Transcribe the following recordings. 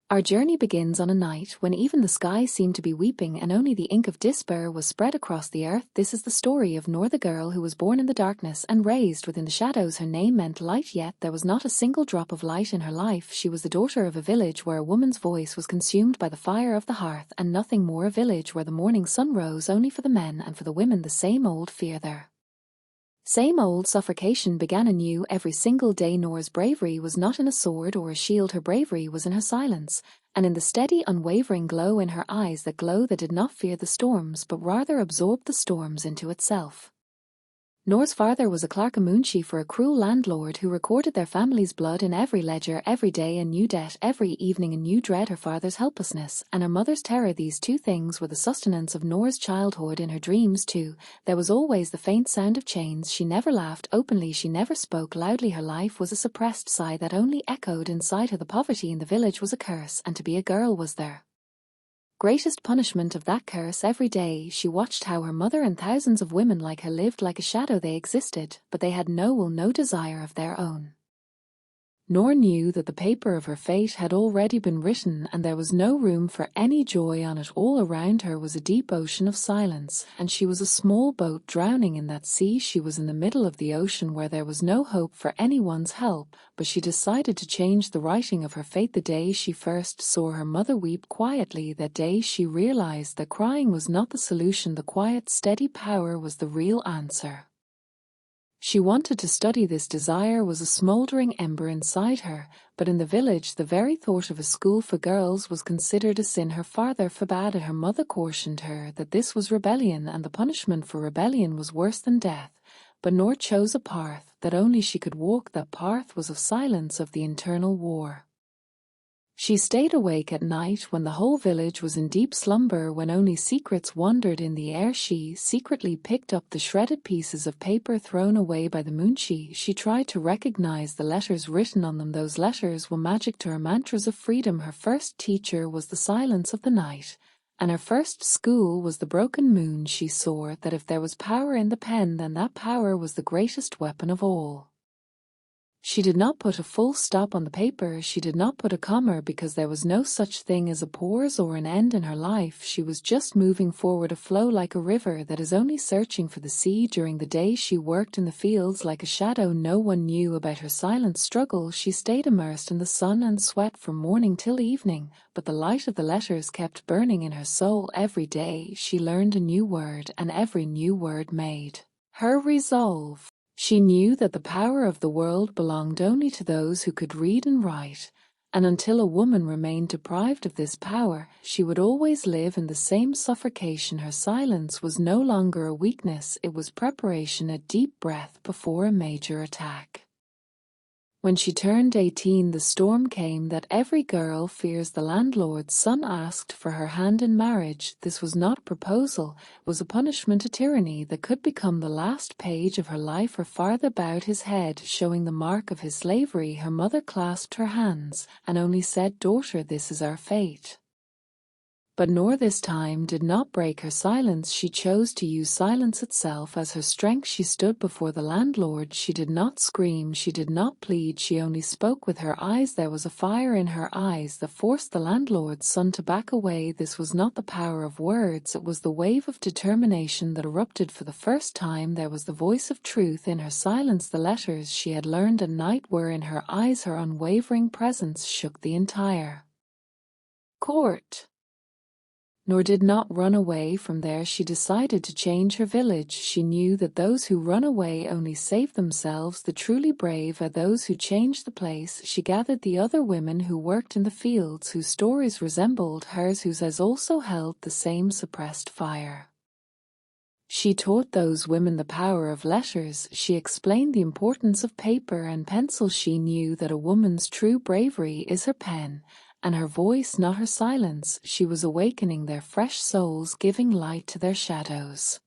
Our journey begins on a night when even the sky seemed to be weeping and only the ink of despair was spread across the earth. This is the story of Noor, the girl who was born in the darkness and raised within the shadows. Her name meant light, yet there was not a single drop of light in her life. She was the daughter of a village where a woman's voice was consumed by the fire of the hearth and nothing more, a village where the morning sun rose only for the men and for the women. The same old fear there. Same old suffocation began anew every single day. Noor's bravery was not in a sword or a shield, her bravery was in her silence, and in the steady, unwavering glow in her eyes, that glow that did not fear the storms but rather absorbed the storms into itself. Noor's father was a clerk, a moonshee for a cruel landlord who recorded their family's blood in every ledger. Every day a new debt, every evening a new dread, her father's helplessness and her mother's terror. These two things were the sustenance of Noor's childhood. In her dreams too, there was always the faint sound of chains. She never laughed openly, she never spoke loudly. Her life was a suppressed sigh that only echoed inside her. The poverty in the village was a curse, and to be a girl was their greatest punishment of that curse. Every day she watched how her mother and thousands of women like her lived like a shadow. They existed, but they had no will, no desire of their own. Noor knew that the paper of her fate had already been written, and there was no room for any joy on it. All around her was a deep ocean of silence, and she was a small boat drowning in that sea. She was in the middle of the ocean where there was no hope for anyone's help, but she decided to change the writing of her fate. The day she first saw her mother weep quietly, that day she realized that crying was not the solution. The quiet, steady power was the real answer. She wanted to study. This desire was a smoldering ember inside her, but in the village the very thought of a school for girls was considered a sin. Her father forbade it. Her mother cautioned her that this was rebellion, and the punishment for rebellion was worse than death. But Noor chose a path that only she could walk. That path was of silence, of the internal war. She stayed awake at night when the whole village was in deep slumber, when only secrets wandered in the air. She secretly picked up the shredded pieces of paper thrown away by the moonshee. She tried to recognize the letters written on them. Those letters were magic to her, mantras of freedom. Her first teacher was the silence of the night, and her first school was the broken moon. She saw that if there was power in the pen, then that power was the greatest weapon of all. She did not put a full stop on the paper, she did not put a comma, because there was no such thing as a pause or an end in her life. She was just moving forward, a flow like a river that is only searching for the sea. During the day she worked in the fields like a shadow. No one knew about her silent struggle. She stayed immersed in the sun and sweat from morning till evening, but the light of the letters kept burning in her soul. Every day she learned a new word, and every new word made her resolve. She knew that the power of the world belonged only to those who could read and write, and until a woman remained deprived of this power, she would always live in the same suffocation. Her silence was no longer a weakness, it was preparation, a deep breath before a major attack. When she turned 18, the storm came that every girl fears. The landlord's son asked for her hand in marriage. This was not a proposal, it was a punishment, a tyranny that could become the last page of her life. Her father bowed his head, showing the mark of his slavery. Her mother clasped her hands and only said, "Daughter, this is our fate." But Noor this time did not break her silence. She chose to use silence itself as her strength. She stood before the landlord. She did not scream, she did not plead, she only spoke with her eyes. There was a fire in her eyes that forced the landlord's son to back away. This was not the power of words, it was the wave of determination that erupted for the first time. There was the voice of truth in her silence. The letters she had learned at night were in her eyes. Her unwavering presence shook the entire court. Noor did not run away from there. She decided to change her village. She knew that those who run away only save themselves. The truly brave are those who change the place. She gathered the other women who worked in the fields, whose stories resembled hers, whose eyes also held the same suppressed fire. She taught those women the power of letters. She explained the importance of paper and pencil. She knew that a woman's true bravery is her pen, and her voice, not her silence. She was awakening their fresh souls, giving light to their shadows.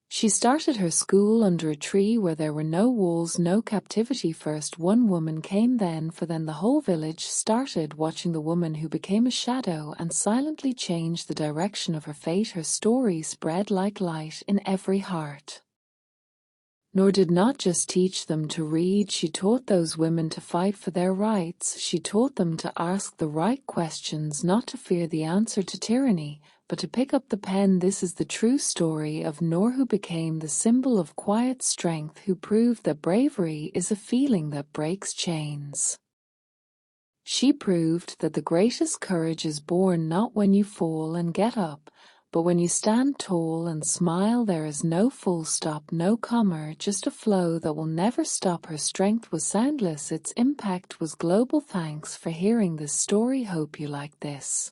She started her school under a tree where there were no walls, no captivity. First one woman came, then the whole village started watching the woman who became a shadow and silently changed the direction of her fate. Her story spread like light in every heart. Noor did not just teach them to read, she taught those women to fight for their rights. She taught them to ask the right questions, not to fear the answer to tyranny, but to pick up the pen. This is the true story of Noor, who became the symbol of quiet strength, who proved that bravery is a feeling that breaks chains. She proved that the greatest courage is born not when you fall and get up, but when you stand tall and smile. There is no full stop, no comma, just a flow that will never stop. Her strength was soundless, its impact was global. Thanks for hearing this story. Hope you like this.